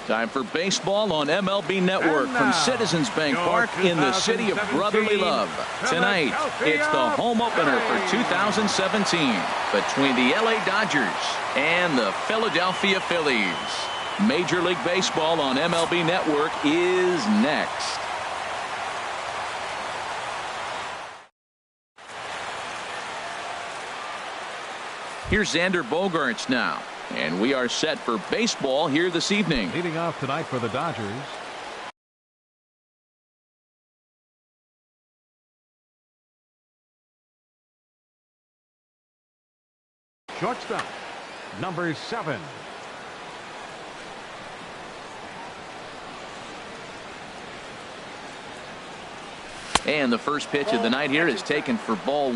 Time for baseball on MLB Network from Citizens Bank Park in the city of brotherly love. Tonight, it's the home opener for 2017 between the LA Dodgers and the Philadelphia Phillies. Major League Baseball on MLB Network is next. Here's Xander Bogaerts now. And we are set for baseball here this evening. Leading off tonight for the Dodgers. Shortstop, number 7. And the first pitch of the night here is taken for ball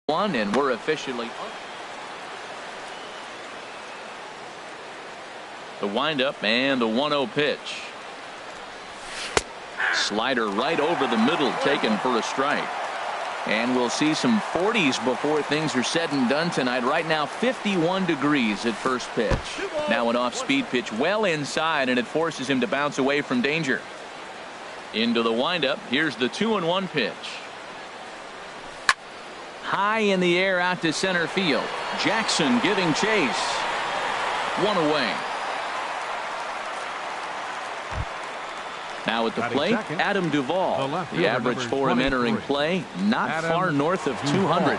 1. And we're officially the windup and the 1-0 pitch. Slider right over the middle, taken for a strike. And we'll see some 40s before things are said and done tonight. Right now, 51 degrees at first pitch. Now an off-speed pitch well inside, and it forces him to bounce away from danger. Into the windup. Here's the 2-1 pitch. High in the air out to center field. Jackson giving chase. One away. Now at the plate, Adam Duvall. The average for him entering play, not far north of 200.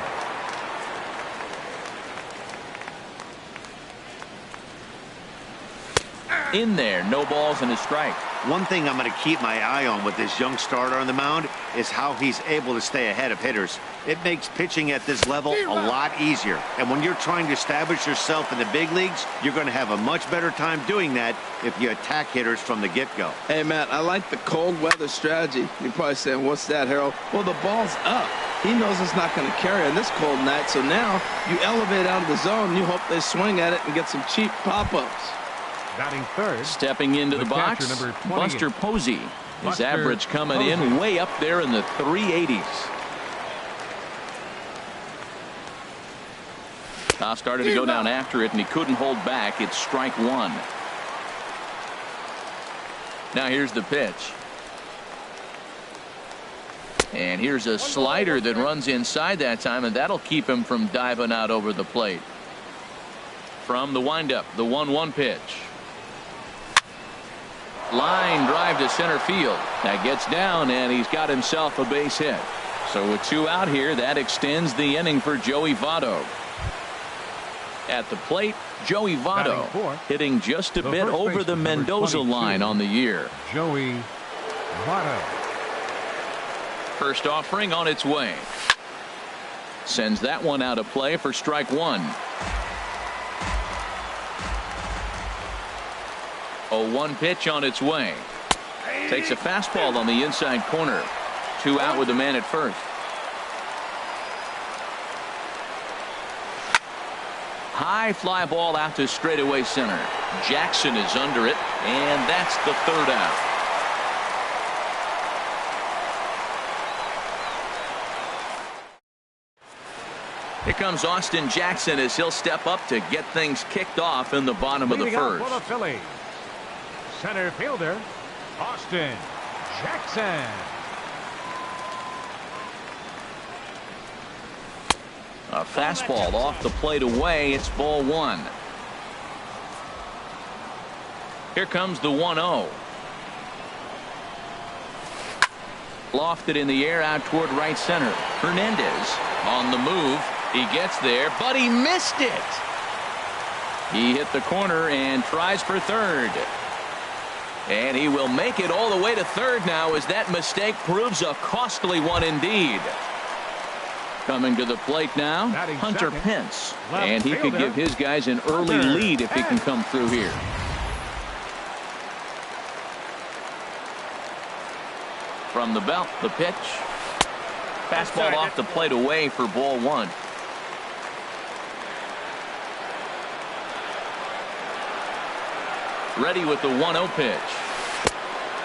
In there, no balls and a strike. One thing I'm going to keep my eye on with this young starter on the mound is how he's able to stay ahead of hitters. It makes pitching at this level a lot easier. And when you're trying to establish yourself in the big leagues, you're going to have a much better time doing that if you attack hitters from the get-go. Hey, Matt, I like the cold weather strategy. You're probably saying, what's that, Harold? Well, the ball's up. He knows it's not going to carry on this cold night. So now you elevate out of the zone, and you hope they swing at it and get some cheap pop-ups. Batting third. Stepping into the box, Buster Posey. His average coming in way up there in the 380s. Started to go down after it, and he couldn't hold back. It's strike one. Now here's the pitch. And here's a slider that runs inside that time, and that'll keep him from diving out over the plate. From the windup, the 1-1 pitch. Line drive to center field. That gets down, and he's got himself a base hit. So with two out here, that extends the inning for Joey Votto. At the plate, Joey Votto hitting just a bit over the Mendoza line on the year. Joey Votto. First offering on its way. Sends that one out of play for strike one. 0-1 pitch on its way. Takes a fastball on the inside corner. Two out with the man at first. High fly ball out to straightaway center. Jackson is under it, and that's the third out. Here comes Austin Jackson as he'll step up to get things kicked off in the bottom of the first. For the Phillies, center fielder Austin Jackson. A fastball off the plate away. It's ball one. Here comes the 1-0. Lofted in the air out toward right center. Hernandez on the move. He gets there, but he missed it. He hit the corner and tries for third. And he will make it all the way to third now as that mistake proves a costly one indeed. Coming to the plate now, Hunter Pence. And he could give his guys an early lead if he can come through here. From the belt, the pitch. Fastball off the plate away for ball one. Ready with the 1-0 pitch.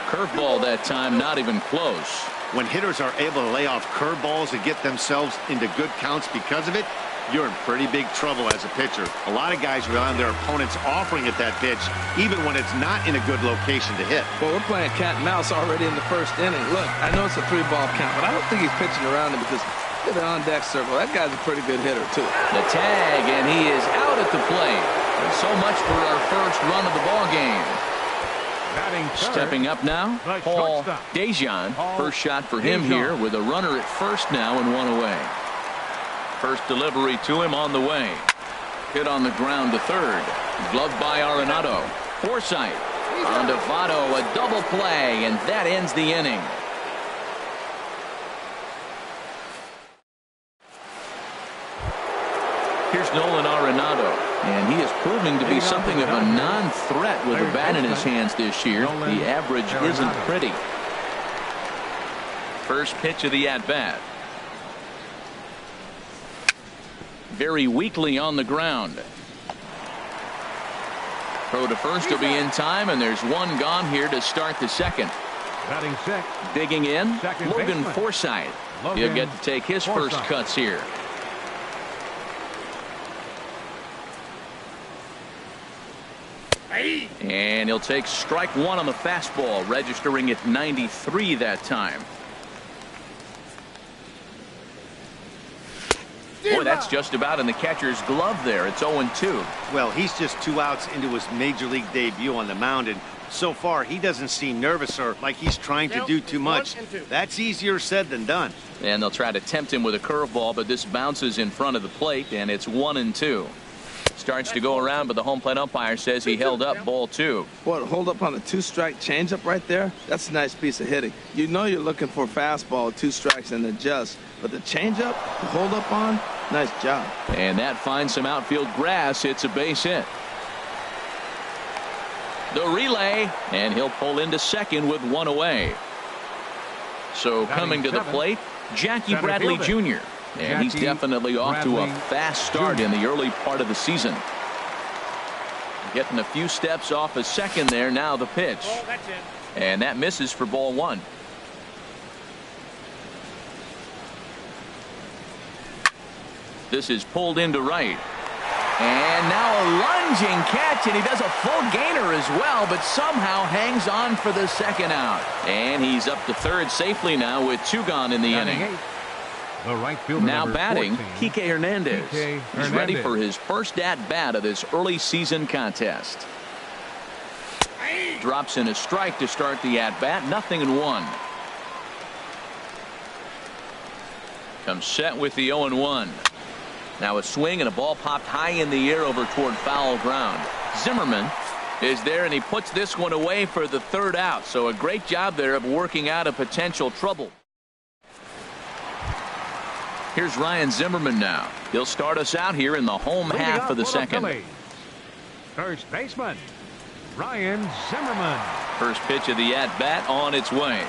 Curveball that time, not even close. When hitters are able to lay off curveballs and get themselves into good counts because of it, you're in pretty big trouble as a pitcher. A lot of guys rely on their opponents offering at that pitch, even when it's not in a good location to hit. Well, we're playing cat and mouse already in the first inning. Look, I know it's a 3-ball count, but I don't think he's pitching around him because look at the on-deck circle. That guy's a pretty good hitter, too. The tag, and he is out at the plate. And so much for our first run of the ball game. Stepping up now, Paul Dejan. First shot for him here with a runner at first now and one away. First delivery to him on the way. Hit on the ground to third. Gloved by Arenado. Forsythe on to Votto, a double play, and that ends the inning. Here's Nolan Arenado, and he is proving to be something of a non-threat with a bat in his hands this year. The average isn't pretty. First pitch of the at-bat. Very weakly on the ground. Throw to first will be in time, and there's one gone here to start the second. Batting sixth. Digging in, Logan Forsythe. He'll get to take his first cuts here. And he'll take strike one on the fastball, registering at 93 that time. Boy, that's just about in the catcher's glove there. It's 0-2. Well, he's just 2 outs into his major league debut on the mound, and so far he doesn't seem nervous or like he's trying to do too much. That's easier said than done. And they'll try to tempt him with a curveball, but this bounces in front of the plate, and it's 1-2. Starts to go around, but the home plate umpire says he held up ball 2. Boy, to hold up on a 2-strike changeup right there, that's a nice piece of hitting. You know you're looking for a fastball with 2 strikes and adjust, but the changeup to hold up on, nice job. And that finds some outfield grass. It's a base hit. The relay, and he'll pull into second with 1 away. So coming to the plate, Jackie Bradley Jr. And he's definitely off to a fast start in the early part of the season. Getting a few steps off a second there. Now the pitch. And that misses for ball 1. This is pulled into right. And now a lunging catch, and he does a full gainer as well, but somehow hangs on for the second out. And he's up to third safely now with 2 gone in the inning. The right fielder, now batting, 14, Kike Hernandez. He's ready for his first at-bat of this early season contest. Drops in a strike to start the at-bat. 0-1. Comes set with the 0-1. Now a swing and a ball popped high in the air over toward foul ground. Zimmerman is there, and he puts this one away for the 3rd out. So a great job there of working out a potential trouble. Here's Ryan Zimmerman now. He'll start us out here in the home half of the second. First baseman, Ryan Zimmerman. First pitch of the at-bat on its way.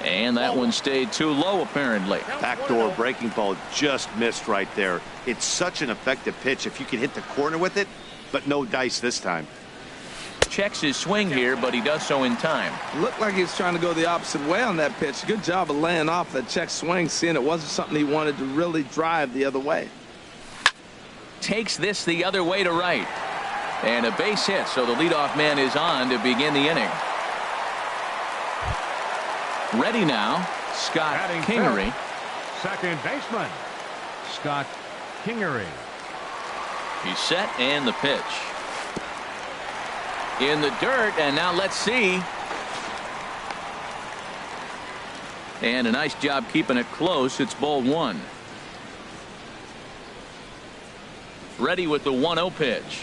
And that one stayed too low, apparently. Backdoor breaking ball just missed right there. It's such an effective pitch if you can hit the corner with it, but no dice this time. Checks his swing here, but he does so in time. Looked like he was trying to go the opposite way on that pitch. Good job of laying off that check swing, seeing it wasn't something he wanted to really drive the other way. Takes this the other way to right. And a base hit, so the leadoff man is on to begin the inning. Ready now, Scott Kingery. Second baseman, Scott Kingery. He's set, and the pitch. In the dirt, and now let's see. And a nice job keeping it close. It's ball 1. Ready with the 1-0 pitch.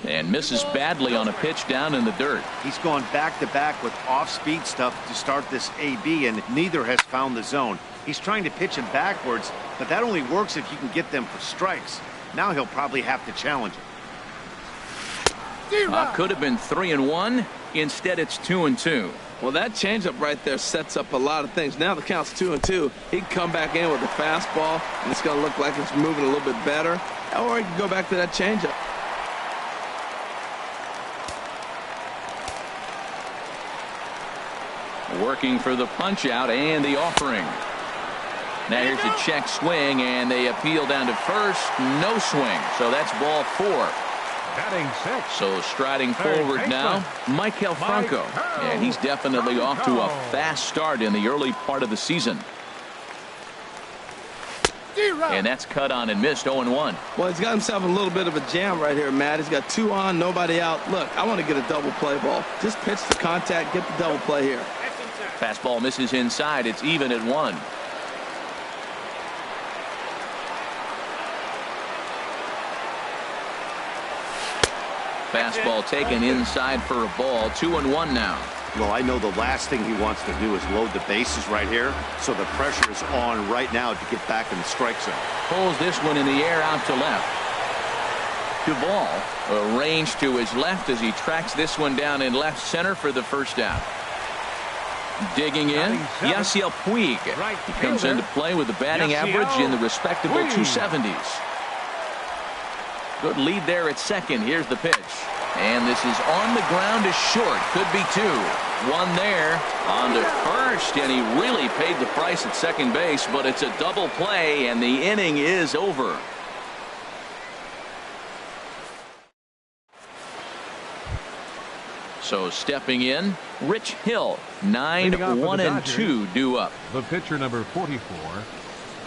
And misses badly on a pitch down in the dirt. He's gone back-to-back with off-speed stuff to start this AB, and neither has found the zone. He's trying to pitch him backwards, but that only works if you can get them for strikes. Now he'll probably have to challenge it. Could have been 3-1. Instead, it's 2-2. Well, that changeup right there sets up a lot of things. Now the count's 2-2. He can come back in with a fastball, and it's going to look like it's moving a little bit better. Or he can go back to that changeup. Working for the punch out and the offering. Now here's a check swing, and they appeal down to first. No swing. So that's ball 4. Batting 6. So striding forward now, Michael Franco. And he's definitely off to a fast start in the early part of the season. And that's cut on and missed. 0-1. Well, he's got himself a little bit of a jam right here, Matt. He's got 2 on, nobody out. Look, I want to get a double play ball. Just pitch the contact, get the double play here. Fastball misses inside. It's even at 1. Fastball taken inside for a ball. 2-1 now. Well, I know the last thing he wants to do is load the bases right here, so the pressure is on right now to get back in the strike zone. Pulls this one in the air out to left. Duvall arranged to his left as he tracks this one down in left center for the first out. Digging in, Yasiel Puig. He comes into play with a batting average in the respectable 270s. Good lead there at second. Here's the pitch. And this is on the ground to short. Could be 2. One there on to first, and he really paid the price at second base, but it's a double play, and the inning is over. So stepping in, Rich Hill, 9-1-2 due up. The pitcher, number 44,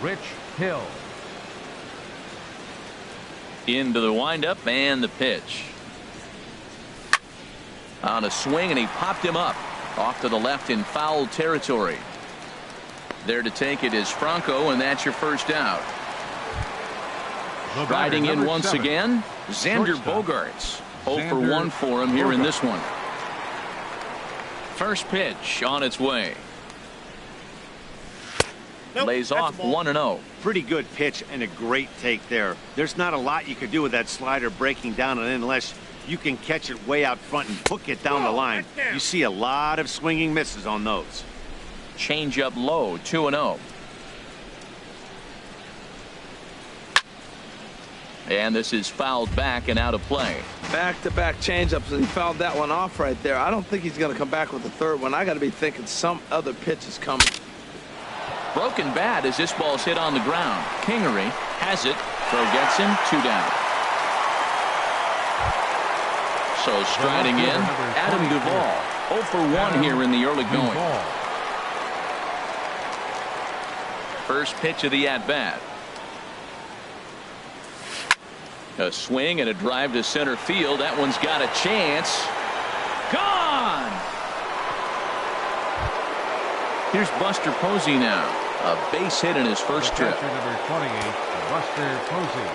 Rich Hill. Into the windup and the pitch. On a swing, and he popped him up off to the left in foul territory. There to take it is Franco, and that's your first out. Riding in once 7, again, Xander Bogaerts. 0 for 1 for him here in this one. First pitch on its way. Nope, Lays off 1-0. Pretty good pitch and a great take there. There's not a lot you could do with that slider breaking down and in unless you can catch it way out front and hook it down the line. You see a lot of swinging misses on those. Change up low, 2-0. And this is fouled back and out of play. Back-to-back changeups, and he fouled that one off right there. I don't think he's going to come back with the third one. I got to be thinking some other pitch is coming. Broken bat as this ball's hit on the ground. Kingery has it. Throw gets him. 2 down. So striding in, Adam Duvall. 0 for 1 here in the early going. First pitch of the at-bat. A swing and a drive to center field. That one's got a chance. Gone! Here's Buster Posey now. A base hit in his first trip. Number 28, Buster Posey.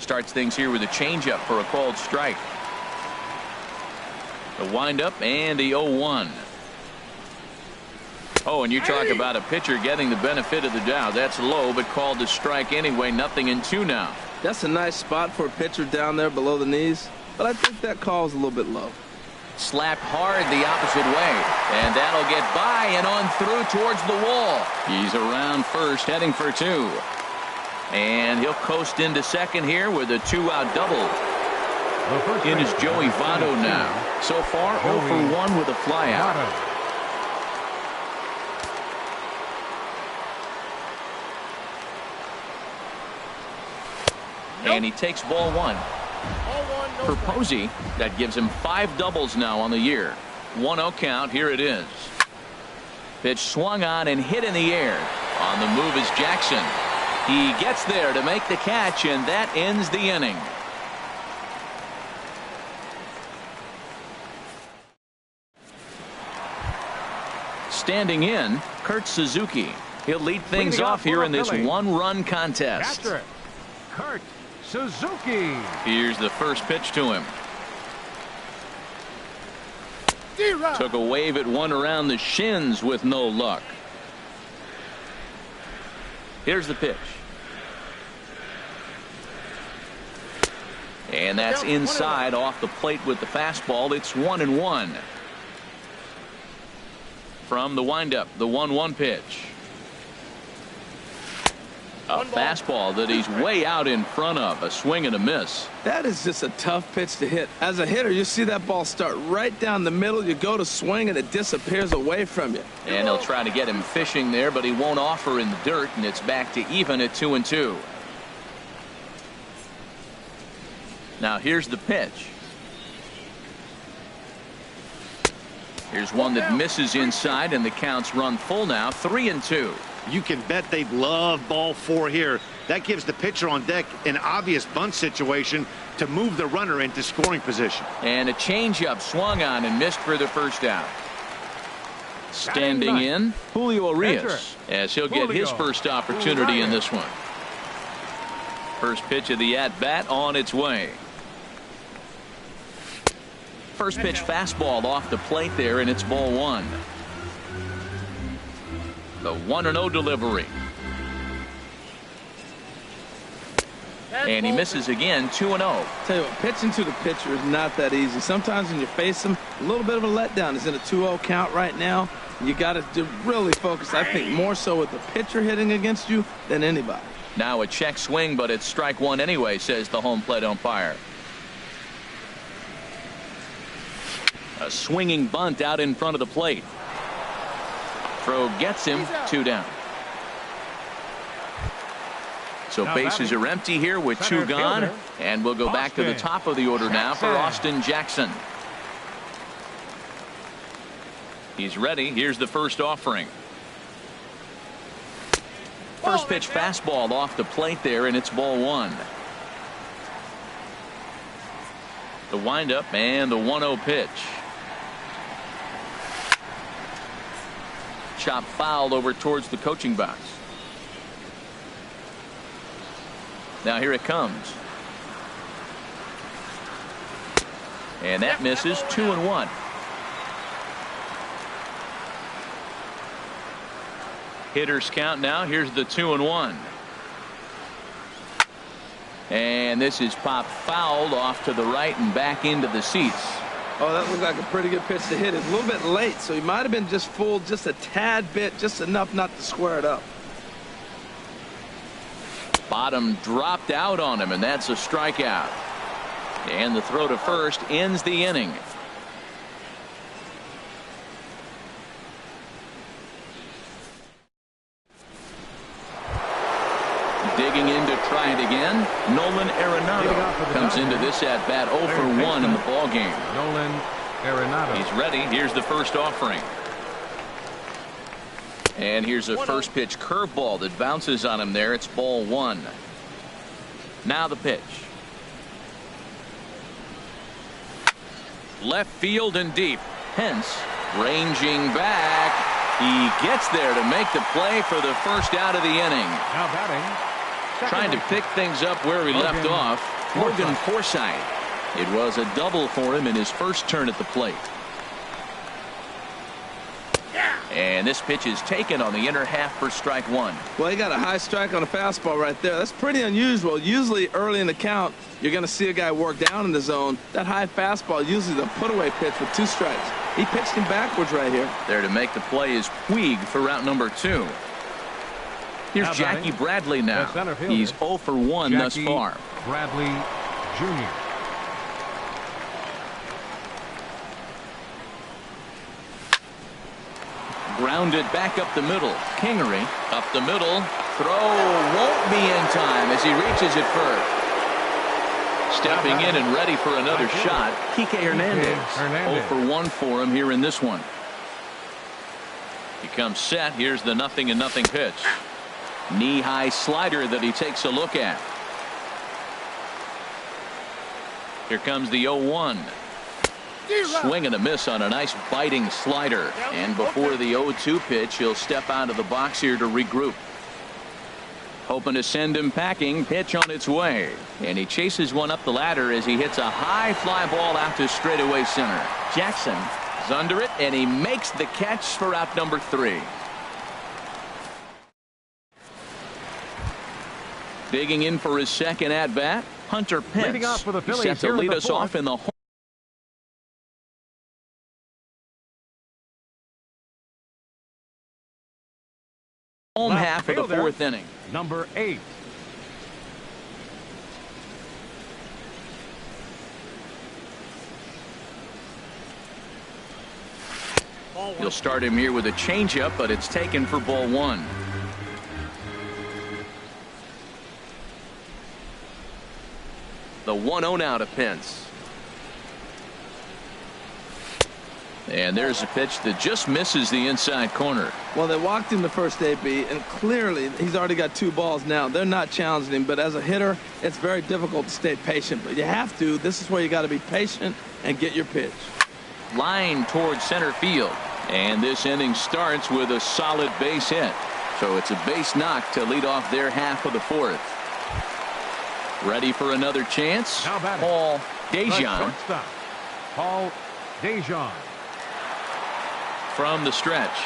Starts things here with a changeup for a called strike. The windup and the 0-1. Oh, and you talk about a pitcher getting the benefit of the doubt. That's low, but called to strike anyway. 0-2 now. That's a nice spot for a pitcher down there below the knees, but I think that call is a little bit low. Slapped hard the opposite way, and that'll get by and on through towards the wall. He's around first, heading for 2. And he'll coast into second here with a 2-out double. In is Joey Votto now. So far, 0 for 1 with a flyout. And he takes ball 1. For Posey, that gives him 5 doubles now on the year. 1-0 count. Here it is. Pitch swung on and hit in the air. On the move is Jackson. He gets there to make the catch, and that ends the inning. Standing in, Kurt Suzuki. He'll lead things off here in this one-run contest. Kurt Suzuki. Here's the first pitch to him. Took a wave at one around the shins with no luck. Here's the pitch. And that's inside off the plate with the fastball. It's 1-1. From the windup, the 1-1 pitch. A fastball that he's way out in front of. A swing and a miss. That is just a tough pitch to hit. As a hitter, you see that ball start right down the middle. You go to swing, and it disappears away from you. And they'll try to get him fishing there, but he won't offer in the dirt, and it's back to even at 2-2. Now here's the pitch. Here's one that misses inside, and the counts run full now. 3-2. You can bet they'd love ball 4 here. That gives the pitcher on deck an obvious bunt situation to move the runner into scoring position. And a changeup swung on and missed for the first out. Standing in, Julio Urias, as he'll get his first opportunity in this one. First pitch of the at-bat on its way. First pitch fastball off the plate there, and it's ball 1. The 1-0 delivery. And he misses again, 2-0. Tell you what, pitching to the pitcher is not that easy. Sometimes when you face him, a little bit of a letdown. He's in a 2-0 count right now. You got to really focus, I think, more so with the pitcher hitting against you than anybody. Now a check swing, but it's strike one anyway, says the home plate umpire. A swinging bunt out in front of the plate. Throw gets him, 2 down. So bases are empty here with 2 gone. And we'll go back to the top of the order now for Austin Jackson. He's ready. Here's the first offering. First pitch fastball off the plate there, and it's ball 1. The windup and the 1-0 pitch. Chop fouled over towards the coaching box. Now here it comes. And that misses, 2-1. Hitters count now. Here's the 2-1. And this is popped fouled off to the right and back into the seats. Oh, that looked like a pretty good pitch to hit. It's a little bit late, so he might have been just fooled just a tad bit, just enough not to square it up. Bottom dropped out on him, and that's a strikeout. And the throw to first ends the inning. Digging in to try it again, Nolan Arenado comes into this at bat 0 for 1 in the ball game. Nolan Arenado. He's ready. Here's the first offering. And here's a first pitch curveball that bounces on him there. It's ball 1. Now the pitch. Left field and deep. Pence ranging back. He gets there to make the play for the first out of the inning. Now batting. Trying to pick things up where he left off. Logan Forsythe. It was a double for him in his first turn at the plate. And this pitch is taken on the inner half for strike 1. Well, he got a high strike on a fastball right there. That's pretty unusual. Usually early in the count, you're going to see a guy work down in the zone. That high fastball, usually the put-away pitch with 2 strikes. He pitched him backwards right here. There to make the play is Puig for route number 2. Here's Jackie Bradley now. He's 0 for 1 thus far. Bradley Jr. Grounded back up the middle. Kingery up the middle. Throw won't be in time as he reaches it first. Stepping in and ready for another shot, Kike Hernandez. 0 for 1 for him here in this one. He comes set. Here's the 0-0 pitch. Knee-high slider that he takes a look at. Here comes the 0-1. Swing and a miss on a nice biting slider. And before the 0-2 pitch, he'll step out of the box here to regroup. Hoping to send him packing. Pitch on its way. And he chases one up the ladder as he hits a high fly ball out to straightaway center. Jackson is under it, and he makes the catch for out number 3. Digging in for his second at-bat, Hunter Pence. He's set to lead us off in the home half of the 4th inning. Number 8. You'll start him here with a changeup, but it's taken for ball 1. The 1-0 now to Pence. And there's a pitch that just misses the inside corner. Well, they walked him the first AB, and clearly he's already got 2 balls now. They're not challenging him, but as a hitter, it's very difficult to stay patient. But you have to. This is where you got to be patient and get your pitch. Line towards center field. And this inning starts with a solid base hit. So it's a base knock to lead off their half of the 4th. Ready for another chance. Paul Dejan. Paul Dejan. From the stretch.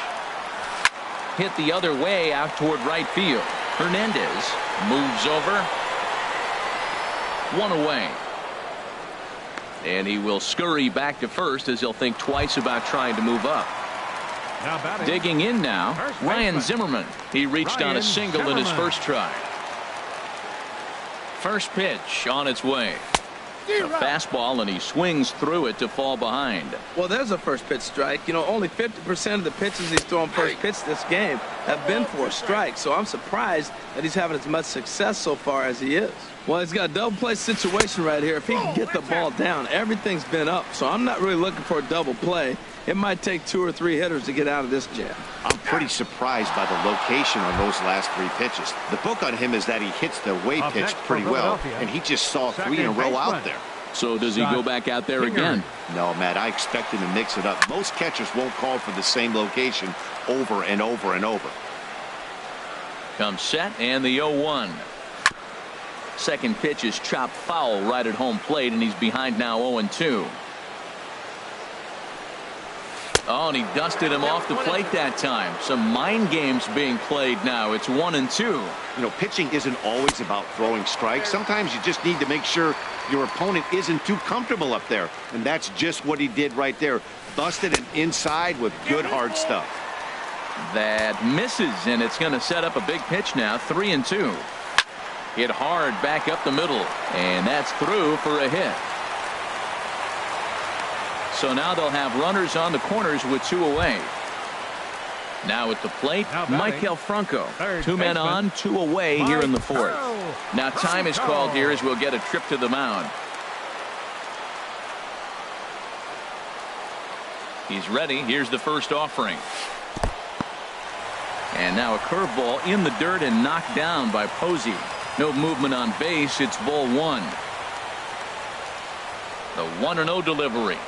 Hit the other way out toward right field. Hernandez moves over. One away. And he will scurry back to first as he'll think twice about trying to move up. Digging in now, Ryan Zimmerman. He reached on a single in his first try. First pitch on its way. A fastball, and he swings through it to fall behind. Well, there's a first pitch strike. You know, only 50% of the pitches he's thrown first pitch this game have been for a strike. So I'm surprised that he's having as much success so far as he is. Well, he's got a double play situation right here. If he can get the ball down, everything's been up. So I'm not really looking for a double play. It might take 2 or 3 hitters to get out of this jam. I'm pretty surprised by the location on those last 3 pitches. The book on him is that he hits the away pitch pretty well, and he just saw 3 in a row out there. So does he go back out there again? No, Matt, I expect him to mix it up. Most catchers won't call for the same location over and over and over. Comes set, and the 0-1. Second pitch is chopped foul right at home plate, and he's behind now 0-2. Oh, and he dusted him off the plate that time. Some mind games being played now. It's 1-2. You know, pitching isn't always about throwing strikes. Sometimes you just need to make sure your opponent isn't too comfortable up there. And that's just what he did right there. Busted him inside with good hard stuff. That misses, and it's going to set up a big pitch now. 3-2. Hit hard back up the middle, and that's through for a hit. So now they'll have runners on the corners with 2 away. Now at the plate, Maikel Franco. 2 men on, 2 away here in the 4th. Now time is called here as we'll get a trip to the mound. He's ready. Here's the first offering. And now a curveball in the dirt and knocked down by Posey. No movement on base. It's ball 1. The 1-0 delivery.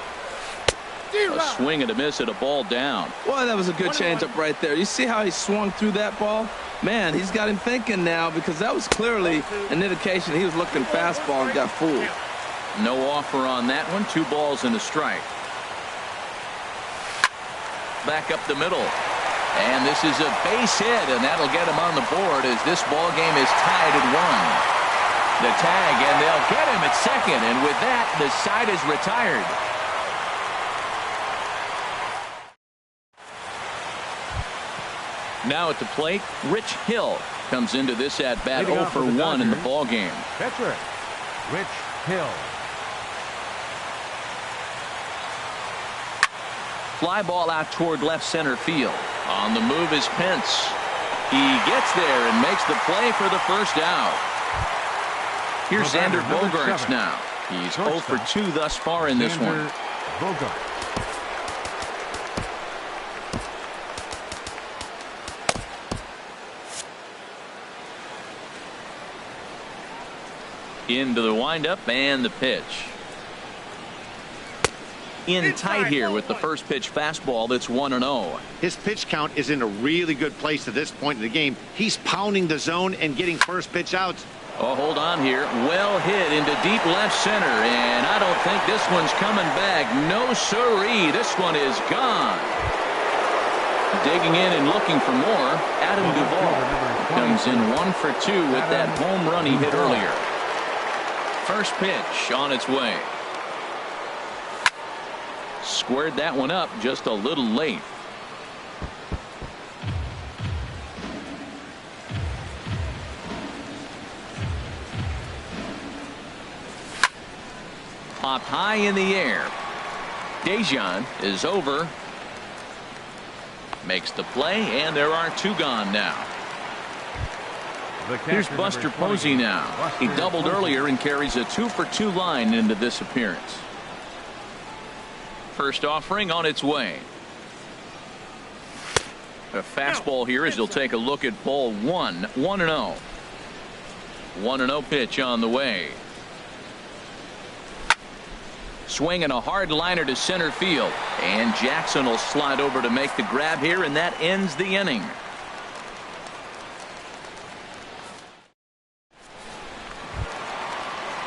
A swing and a miss at a ball down. Boy, that was a good changeup right there. You see how he swung through that ball? Man, he's got him thinking now, because that was clearly an indication he was looking fastball and got fooled. No offer on that one. 2 balls and a strike. Back up the middle. And this is a base hit, and that'll get him on the board as this ball game is tied at 1. The tag, and they'll get him at second, and with that, the side is retired. Now at the plate, Rich Hill comes into this at bat 0 for 1 in the ball game. Pitcher, Rich Hill. Fly ball out toward left center field. On the move is Pence. He gets there and makes the play for the first out. Here's Xander Bogaerts now. He's 0 for 2 thus far in this one. Bogaerts. Into the windup and the pitch. In tight here with the first pitch fastball that's 1-0. His pitch count is in a really good place at this point in the game. He's pounding the zone and getting first pitch outs. Oh, hold on here. Well hit into deep left center, and I don't think this one's coming back. No siree. This one is gone. Digging in and looking for more, Adam Duvall comes in 1 for 2 with that home run he hit earlier. First pitch on its way. Squared that one up just a little late. Popped high in the air. Dejan is over. Makes the play, and there are 2 gone now. Here's Buster Posey now. He doubled earlier and carries a 2 for 2 line into this appearance. First offering on its way. A fastball here as he'll take a look at ball 1. 1-0. 1-0 pitch on the way. Swinging a hard liner to center field. And Jackson will slide over to make the grab here, and that ends the inning.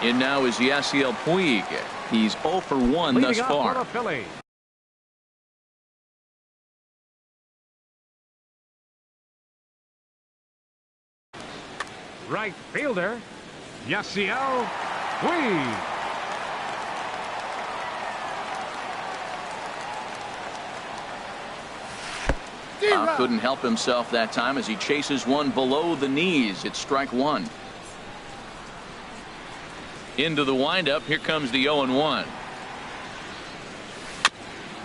In now is Yasiel Puig. He's 0 for 1 thus far. Right fielder, Yasiel Squeeze. Couldn't help himself that time as he chases one below the knees. It's strike one. Into the windup. Here comes the 0-1.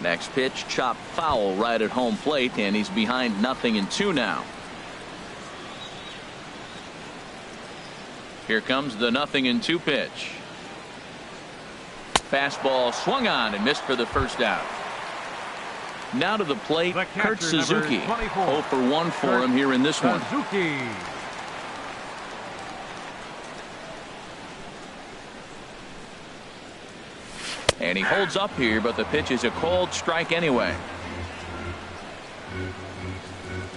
Next pitch, chopped foul right at home plate, and he's behind 0-2 now. Here comes the 0-2 pitch. Fastball swung on and missed for the first out. Now to the plate, Kurt Suzuki. 0 for 1 for him here in this one. Suzuki. And he holds up here, but the pitch is a called strike anyway.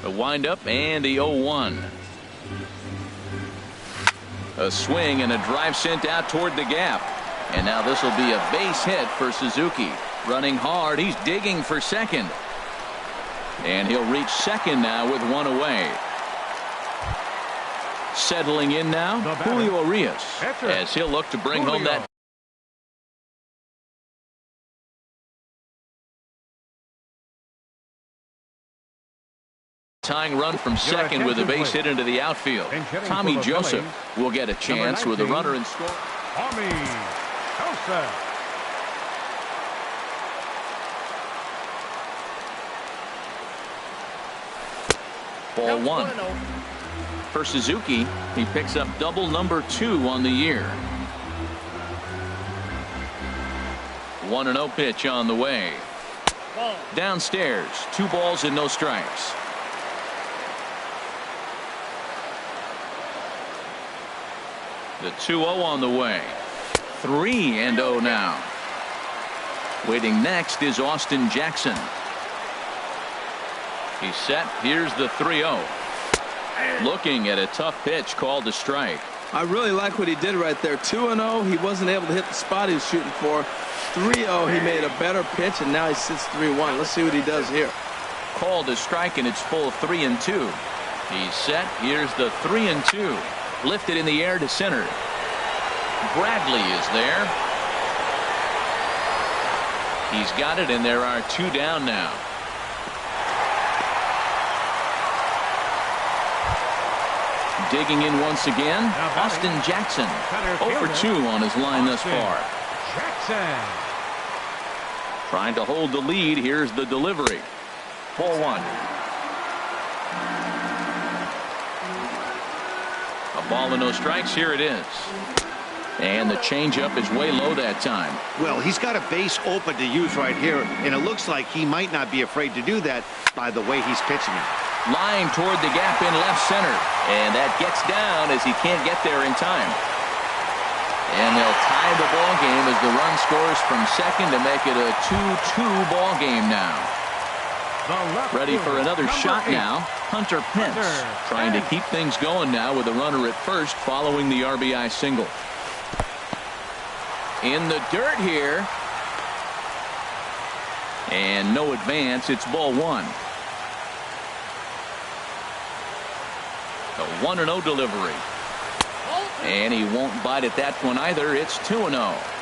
The windup and the 0-1. A swing and a drive sent out toward the gap. And now this will be a base hit for Suzuki. Running hard, he's digging for second. And he'll reach second now with one away. Settling in now, Julio Urias, as he'll look to bring home that tying run from second with a base hit into the outfield. Tommy Joseph will get a chance with a runner in score. Tommy Joseph. Ball one. For Suzuki, he picks up double number 2 on the year. 1-0 pitch on the way. Downstairs, 2 balls and no strikes. The 2-0 on the way. 3-0 now. Waiting next is Austin Jackson. He's set. Here's the 3-0. Looking at a tough pitch called a strike. I really like what he did right there. 2-0. He wasn't able to hit the spot he was shooting for. 3-0. He made a better pitch, and now he sits 3-1. Let's see what he does here. Called a strike, and it's full 3-2. He's set. Here's the 3-2. Lifted in the air to center. Bradley is there. He's got it, and there are 2 down now. Digging in once again, Austin Jackson. 0 for 2 on his line thus far. Jackson. Trying to hold the lead. Here's the delivery. Ball 1. A ball and no strikes. Here it is. And the changeup is way low that time. Well, he's got a base open to use right here, and it looks like he might not be afraid to do that by the way he's pitching it. Line toward the gap in left center. And that gets down as he can't get there in time. And they'll tie the ball game as the run scores from second to make it a 2-2 ball game now. Ready for another shot now. Hunter Pence trying to keep things going now with a runner at first following the RBI single. In the dirt here. And no advance. It's ball 1. A 1-0 delivery. And he won't bite at that one either. It's 2-0.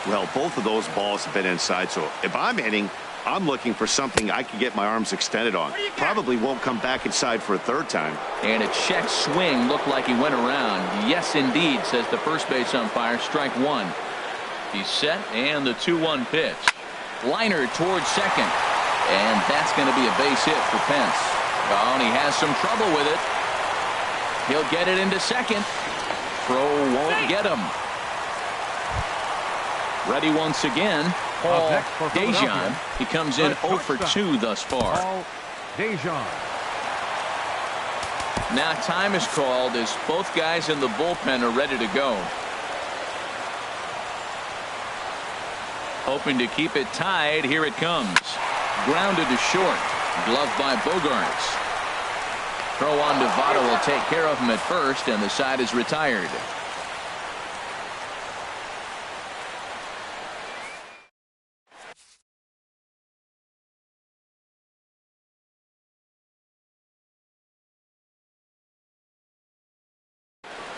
Well, both of those balls have been inside, so if I'm hitting, I'm looking for something I can get my arms extended on. Probably won't come back inside for a third time. And a check swing looked like he went around. Yes, indeed, says the first base umpire. Strike 1. He's set, and the 2-1 pitch. Liner towards second. And that's going to be a base hit for Pence. Oh, and he has some trouble with it. He'll get it into second. Throw won't get him. Ready once again. Paul Dejan. He comes in 0 for 2 thus far. Paul Dejan. Now time is called as both guys in the bullpen are ready to go. Hoping to keep it tied. Here it comes. Grounded to short. Gloved by Bogarts. Throw on to Votto will take care of him at first, and the side is retired.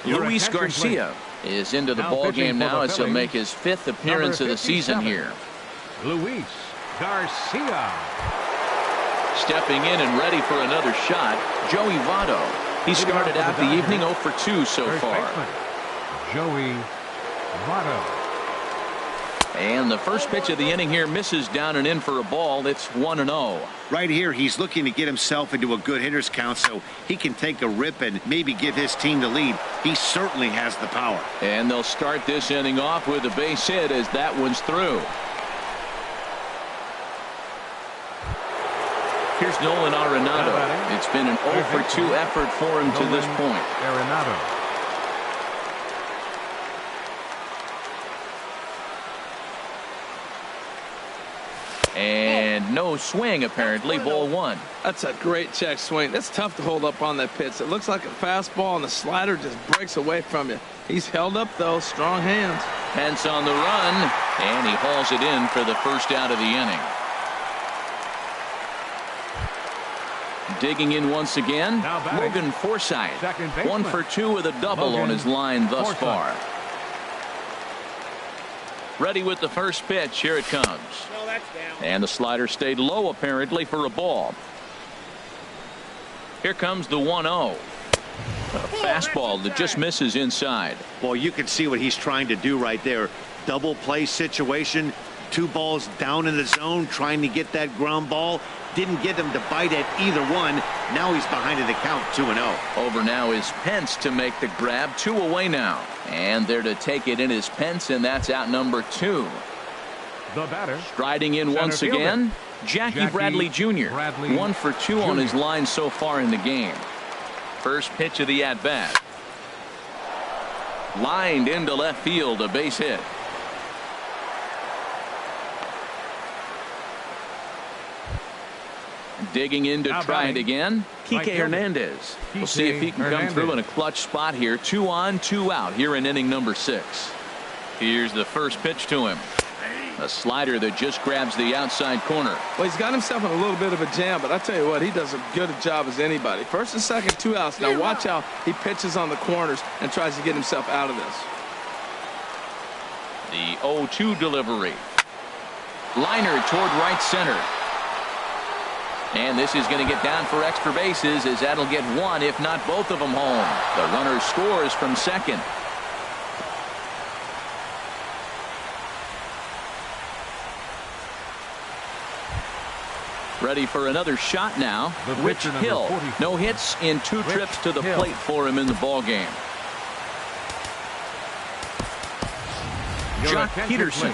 Luis Garcia is into the Now ball pitching game for now the as he'll Phillies, make his 5th appearance of the season 57, here. Luis Garcia. Stepping in and ready for another shot, Joey Votto. He started out the evening 0 for 2 so First far. baseman, Joey Votto. And the first pitch of the inning here misses down and in for a ball. It's 1-0. Right here, he's looking to get himself into a good hitter's count so he can take a rip and maybe give his team the lead. He certainly has the power. And they'll start this inning off with a base hit as that one's through. Here's Nolan Arenado. It's been an 0 for 2 effort for him to this point. Arenado. And no swing, apparently. Ball 1. That's a great check swing. That's tough to hold up on that pitch. It looks like a fastball, and the slider just breaks away from you. He's held up, though. Strong hands. Pence on the run, and he hauls it in for the first out of the inning. Digging in once again, Logan Forsythe. 1 for 2 with a double on his line thus far. Ready with the first pitch. Here it comes. And the slider stayed low, apparently, for a ball. Here comes the 1-0. A fastball that just misses inside. Well, you can see what he's trying to do right there. Double play situation. 2 balls down in the zone, trying to get that ground ball. Didn't get him to bite at either one. Now he's behind in the count, 2-0. Over now is Pence to make the grab. 2 away now. And there to take it in is Pence, and that's out number 2. The batter. Striding in once again, Jackie Bradley Jr. 1 for 2 on his line so far in the game. First pitch of the at-bat. Lined into left field, a base hit. Digging in to try it again, Kike Hernandez. We'll see if he can come through in a clutch spot here. 2 on, 2 out here in inning number 6. Here's the first pitch to him. A slider that just grabs the outside corner. Well, he's got himself in a little bit of a jam, but I tell you what, he does as good a job as anybody. First and second, 2 outs. Now watch how he pitches on the corners and tries to get himself out of this. The 0-2 delivery. Liner toward right center. And this is going to get down for extra bases, as that'll get 1, if not both of them, home. The runner scores from second. Ready for another shot now. Rich Hill. No hits in 2 trips to the plate for him in the ball game. Jock Peterson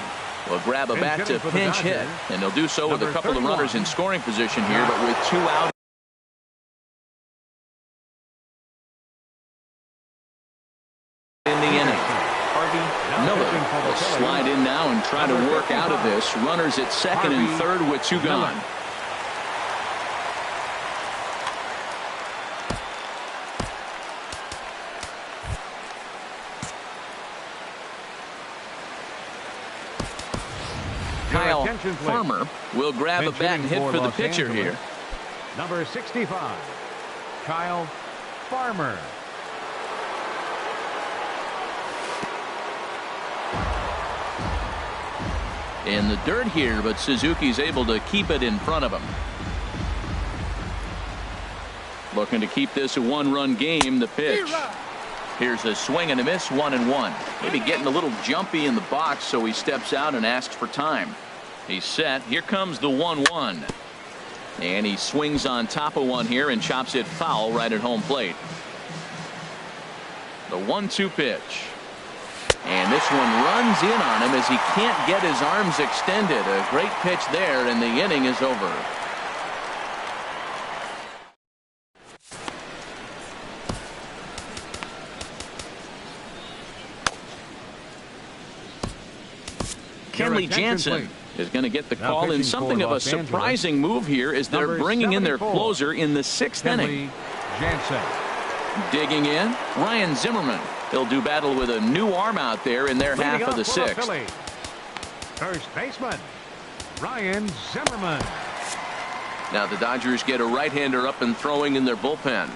will grab a bat to pinch hit, and they'll do so with a couple of runners in scoring position here, but with 2 out in the inning. Harvey Miller will slide in now and try to work out of this. Runners at second and third with 2 gone. Kyle Farmer will grab a bat and hit for the pitcher here. Number 65, Kyle Farmer. In the dirt here, but Suzuki's able to keep it in front of him. Looking to keep this a 1-run game. The pitch. Here's a swing and a miss, 1-1. Maybe getting a little jumpy in the box, so he steps out and asks for time. He's set. Here comes the 1-1. And he swings on top of one here and chops it foul right at home plate. The 1-2 pitch. And this one runs in on him as he can't get his arms extended. A great pitch there, and the inning is over. Kenley Jansen is going to get the call in something of a surprising move here as they're bringing in their closer in the 6th inning. Jansen. Digging in, Ryan Zimmerman. He'll do battle with a new arm out there in their half of the 6th. First baseman, Ryan Zimmerman. Now the Dodgers get a right-hander up and throwing in their bullpen.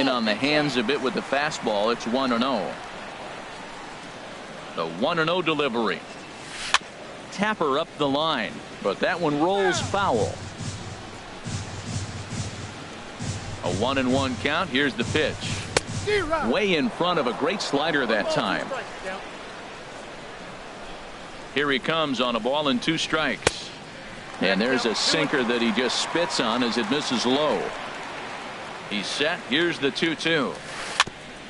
Playing on the hands a bit with the fastball. It's 1-0. The 1-0 delivery. Tapper up the line, but that one rolls foul. A 1-1 count. Here's the pitch. Way in front of a great slider that time. Here he comes on a ball and 2 strikes. And there's a sinker that he just spits on as it misses low. He's set. Here's the 2-2.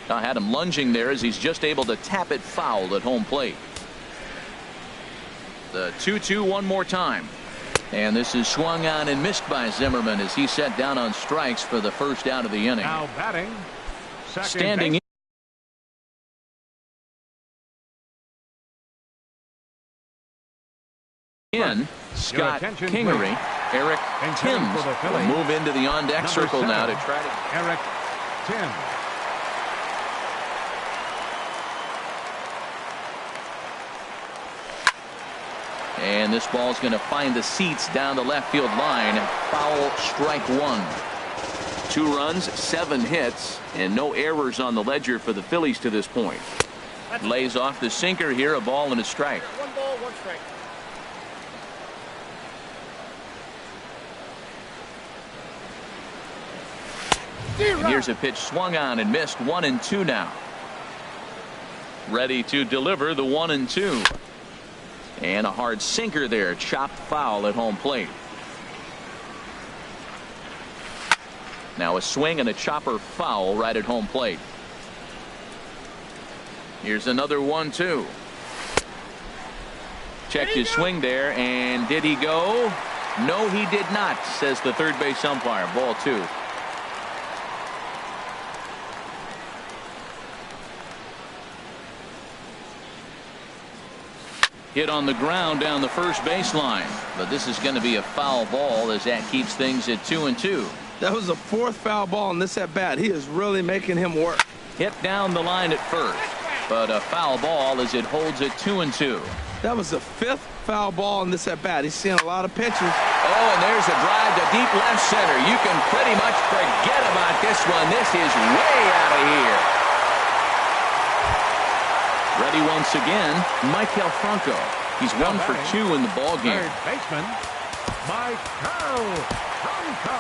I had him lunging there as he's just able to tap it foul at home plate. The 2-2 one more time. And this is swung on and missed by Zimmerman as he set down on strikes for the first out of the inning. Now batting, Standing in, Scott Kingery. Eric Timms will move into the on-deck circle now to try to. Eric Timms. And this ball's going to find the seats down the left field line. Foul, strike 1. 2 runs, 7 hits, and no errors on the ledger for the Phillies to this point. Lays off the sinker here, a ball and a strike. 1 ball, 1 strike. And here's a pitch swung on and missed. 1-2 now. Ready to deliver the 1-2. And a hard sinker there, chopped foul at home plate. Now a swing and a chopper foul right at home plate. Here's another 1-2. Checked his swing there, and did he go? No, he did not, says the third base umpire. Ball 2. Hit on the ground down the first baseline, but this is going to be a foul ball as that keeps things at 2-2. That was the 4th foul ball in this at bat. He is really making him work. Hit down the line at first, but a foul ball as it holds at 2-2. That was the 5th foul ball in this at bat. He's seeing a lot of pitches. Oh, and there's a drive to deep left center. You can pretty much forget about this one. This is way out of here. Ready once again, Michael Franco. He's 1 for 2 in the ball game. Third baseman, Michael Franco.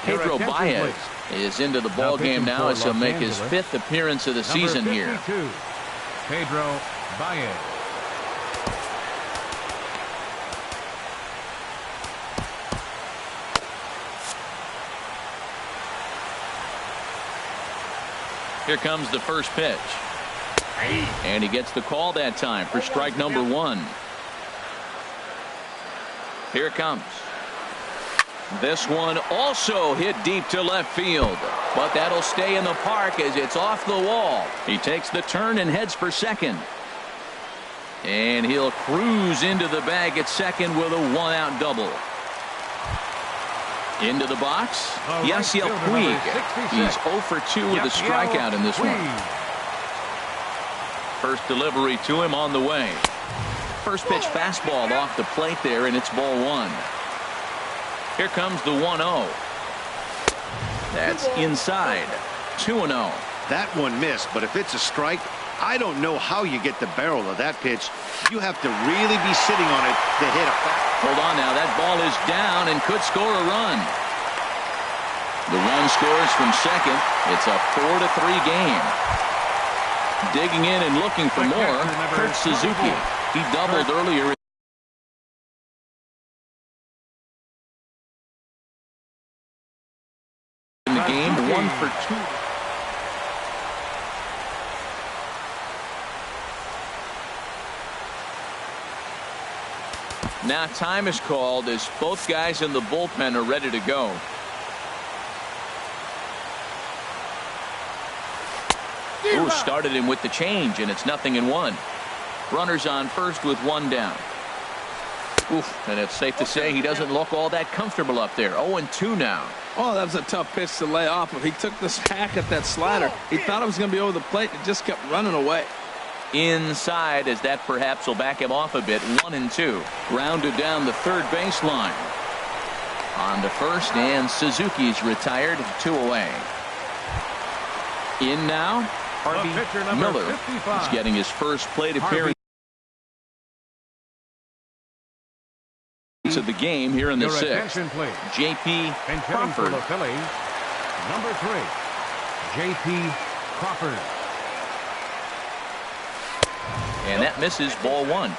Pedro Baez is into the ball game now as he'll make his 5th appearance of the season here. Pedro Baez. Here comes the first pitch. And he gets the call that time for strike number 1. Here it comes. This one also hit deep to left field, but that'll stay in the park as it's off the wall. He takes the turn and heads for second. And he'll cruise into the bag at second with a 1-out double. Into the box, Yasiel Puig. He's 0 for 2 with a strikeout in this one. First delivery to him on the way. First pitch fastball off the plate there, and it's ball 1. Here comes the 1-0. That's inside. 2-0. That one missed, but if it's a strike, I don't know how you get the barrel of that pitch. You have to really be sitting on it to hit a fast. Hold on now. That ball is down and could score a run. The run scores from second. It's a 4-3 game. Digging in and looking for more, Kurt Suzuki. He doubled earlier in the game. 1 for 2. Now time is called as both guys in the bullpen are ready to go. Ooh, started him with the change, and it's 0-1. Runners on first with 1 down. Oof, and it's safe to say he doesn't look all that comfortable up there. 0-2 now. Oh, that was a tough pitch to lay off of. He took this hack at that slider. He thought it was going to be over the plate, and it just kept running away. Inside, as that perhaps will back him off a bit. 1-2. Grounded down the third baseline. On to first, and Suzuki's retired, 2 away. In now, Harvey Miller. 55. He's getting his first plate appearance of the game here in the Your 6th. attention, please. J.P. And hitting for Crawford. the Phillies, number 3, J.P. Crawford. And that misses, ball 1.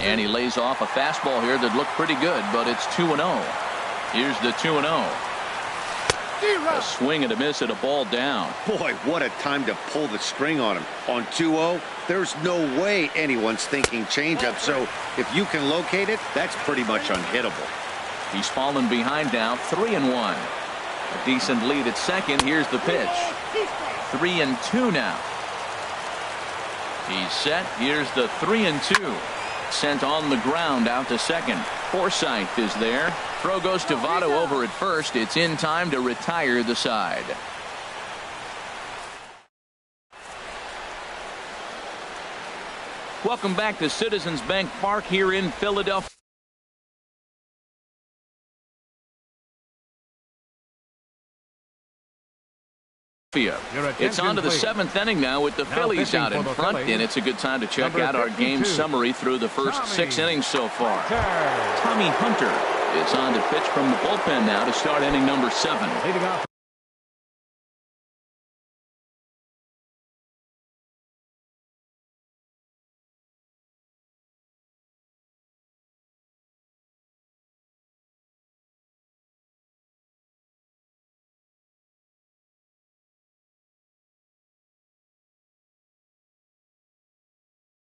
And he lays off a fastball here that looked pretty good, but it's 2-0. Here's the 2-0. A swing and a miss at a ball down. Boy, what a time to pull the string on him. On 2-0, there's no way anyone's thinking changeup, so if you can locate it, that's pretty much unhittable. He's fallen behind now, 3-1. A decent lead at second. Here's the pitch. 3-2 now. He's set. Here's the 3-2. Sent on the ground out to second. Forsythe is there. Throw goes to Votto over at first. It's in time to retire the side. Welcome back to Citizens Bank Park here in Philadelphia. It's on to the 7th inning now with the Phillies out in front, and it's a good time to check out our game summary through the first 6 innings so far. Tommy Hunter is on to pitch from the bullpen now to start inning number 7. Leading off.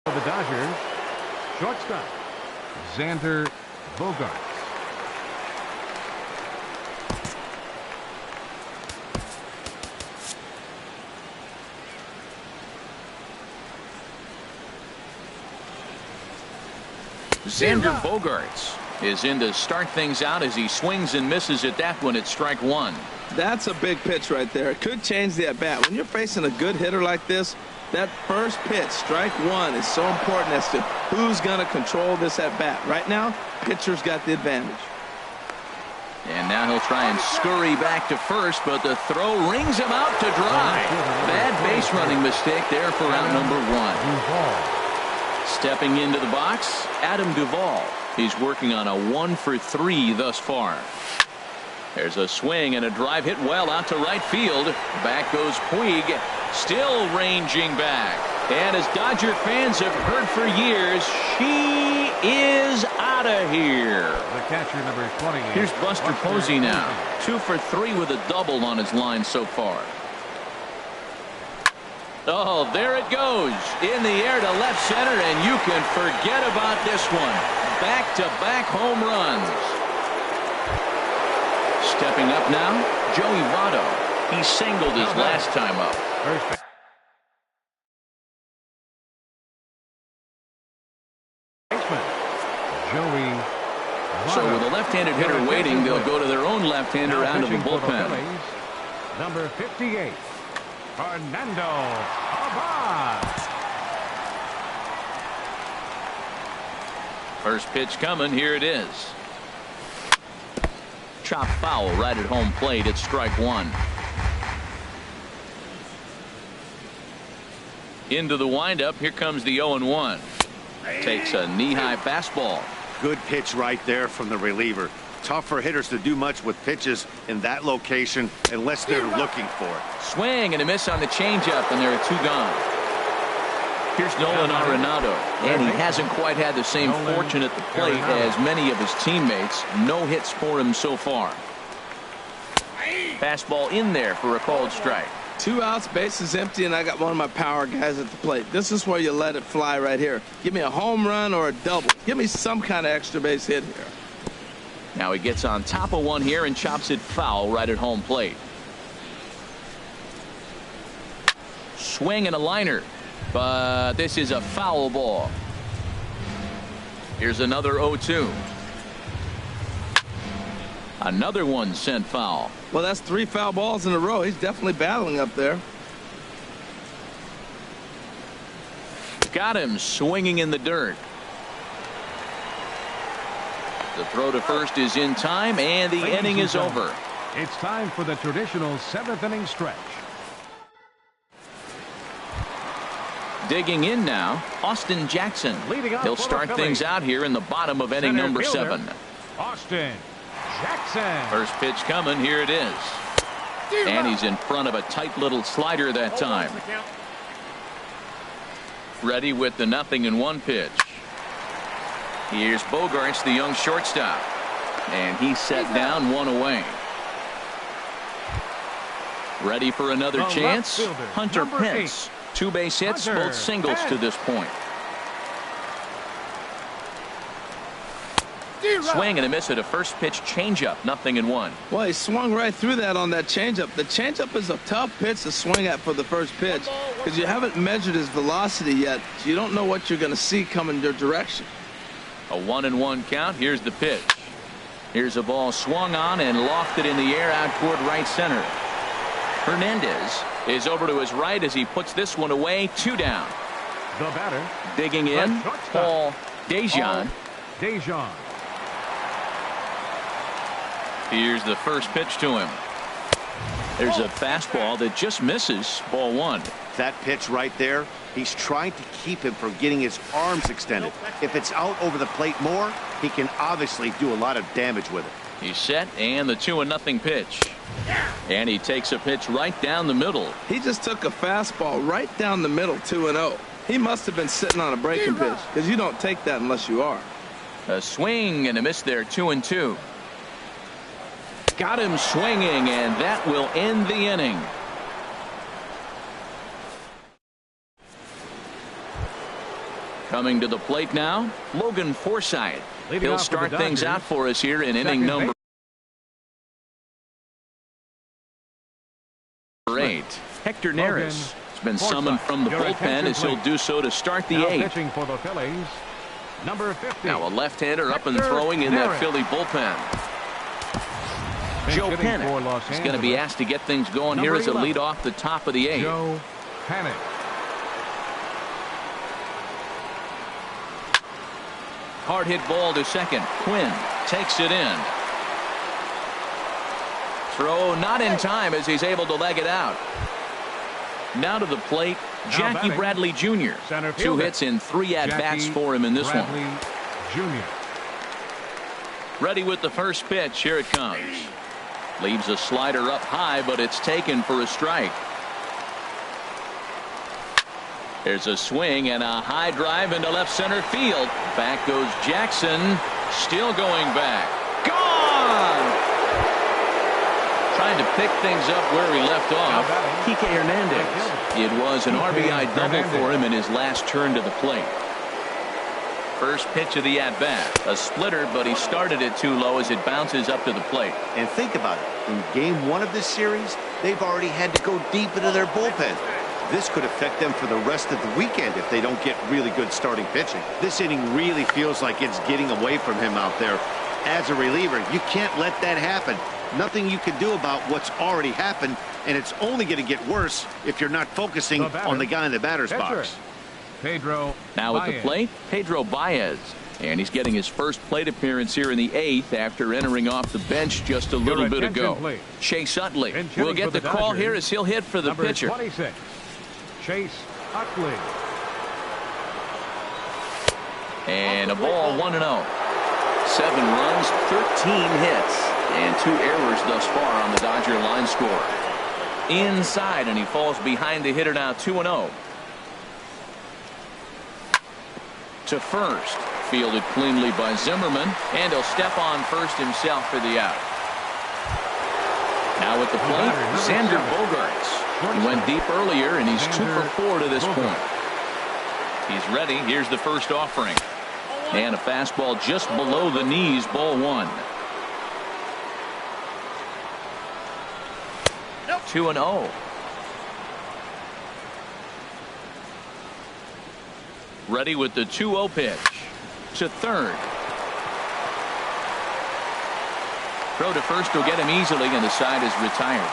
The Dodgers, shortstop, Xander Bogaerts. Xander Bogaerts is in to start things out as he swings and misses at that one at strike 1. That's a big pitch right there. It could change the at-bat. When you're facing a good hitter like this, that first pitch, strike 1, is so important as to who's going to control this at-bat. Right now, pitcher's got the advantage. And now he'll try and scurry back to first, but the throw rings him out to dry. Bad base running mistake there for out number 1. Stepping into the box, Adam Duvall. He's working on a 1 for 3 thus far. There's a swing and a drive hit well out to right field. Back goes Puig, still ranging back. And as Dodger fans have heard for years, she is out of here. The catcher, number 20. Here's Buster Posey now. 2 for 3 with a double on his line so far. Oh, there it goes. In the air to left center, and you can forget about this one. Back-to-back home runs. Stepping up now, Joey Votto. He singled his last time up. Joey Votto. So with a left-handed hitter waiting, they'll go to their own left-hander out of the bullpen. Number 58, Fernando Abad. First pitch coming. Here it is. Chop foul right at home plate at strike 1. Into the windup. Here comes the 0-1. Takes a knee-high fastball. Good pitch right there from the reliever. Tough for hitters to do much with pitches in that location unless they're looking for it. Swing and a miss on the changeup, and there are 2 gone. Here's Nolan Arenado, and he hasn't quite had the same fortune at the plate as many of his teammates. No hits for him so far. Fastball in there for a called strike. 2 outs, bases empty, and I got one of my power guys at the plate. This is where you let it fly right here. Give me a home run or a double. Give me some kind of extra base hit here. Now he gets on top of one here and chops it foul right at home plate. Swing and a liner, but this is a foul ball. Here's another 0-2. Another one sent foul. Well, that's 3 foul balls in a row. He's definitely battling up there. Got him swinging in the dirt. The throw to first is in time, and the inning is over. It's time for the traditional 7th inning stretch. Digging in now, Austin Jackson. He'll start things out here in the bottom of inning number 7. Austin Jackson. First pitch coming. Here it is. And he's in front of a tight little slider that time. Ready with the 0-1 pitch. Here's Bogarts, the young shortstop. And he's set down, 1 away. Ready for another chance. Hunter Pence. 2 base hits, both singles to this point. Swing and a miss at a first pitch changeup, 0-1. Well, he swung right through that on that changeup. The changeup is a tough pitch to swing at for the first pitch because you haven't measured his velocity yet. So you don't know what you're going to see coming your direction. A 1-1 count. Here's the pitch. Here's a ball swung on and lofted in the air out toward right center. Hernandez is over to his right as he puts this one away. 2 down. The batter. Digging in, Paul Dejan. Dejan. Here's the first pitch to him. There's a fastball that just misses. Ball 1. That pitch right there, he's trying to keep him from getting his arms extended. If it's out over the plate more, he can obviously do a lot of damage with it. He's set, and the 2-0 pitch. And he takes a pitch right down the middle. He just took a fastball right down the middle, 2-0. He must have been sitting on a breaking pitch because you don't take that unless you are. A swing and a miss there, 2-2. Got him swinging, and that will end the inning. Coming to the plate now, Logan Forsythe. He'll start things out for us here in inning number 8. Hector Neris has been summoned from the bullpen as he'll do so to start the 8th. Pitching for the Phillies, number 50. Now a left-hander up and throwing in that Philly bullpen. Joe Panic is going to be asked to get things going here as a lead off the top of the 8th. Joe Panic. Hard hit ball to second. Quinn takes it in. Throw not in time as he's able to leg it out. Now to the plate, Jackie Bradley Jr. 2 hits in 3 at-bats for him in this one. Jr. Ready with the first pitch. Here it comes. Leaves a slider up high, but it's taken for a strike. There's a swing and a high drive into left center field. Back goes Jackson. Still going back. Gone! Trying to pick things up where he left off. Kike Hernandez. It was an RBI double for him in his last turn to the plate. First pitch of the at-bat. A splitter, but he started it too low as it bounces up to the plate. And think about it. In game 1 of this series, they've already had to go deep into their bullpen. This could affect them for the rest of the weekend if they don't get really good starting pitching. This inning really feels like it's getting away from him out there. As a reliever, you can't let that happen. Nothing you can do about what's already happened, and it's only going to get worse if you're not focusing on the guy in the batter's box. Pedro now at the plate, Pedro Baez. And he's getting his first plate appearance here in the 8th after entering off the bench just a little bit ago. Please. Chase Utley will get the call here as he'll hit for the number pitcher. 26, Chase Utley. And a ball, 1-0. 7 runs, 13 hits, and 2 errors thus far on the Dodger line score. Inside, and he falls behind the hitter now, 2-0. To first, fielded cleanly by Zimmerman, and he'll step on first himself for the out. Now at the plate, Xander Bogarts. He went deep earlier, and he's 2 for 4 to this point. He's ready. Here's the first offering. And a fastball just below the knees, ball 1. 2-0. Ready with the 2-0 pitch. To third. Throw to first will get him easily, and the side is retired.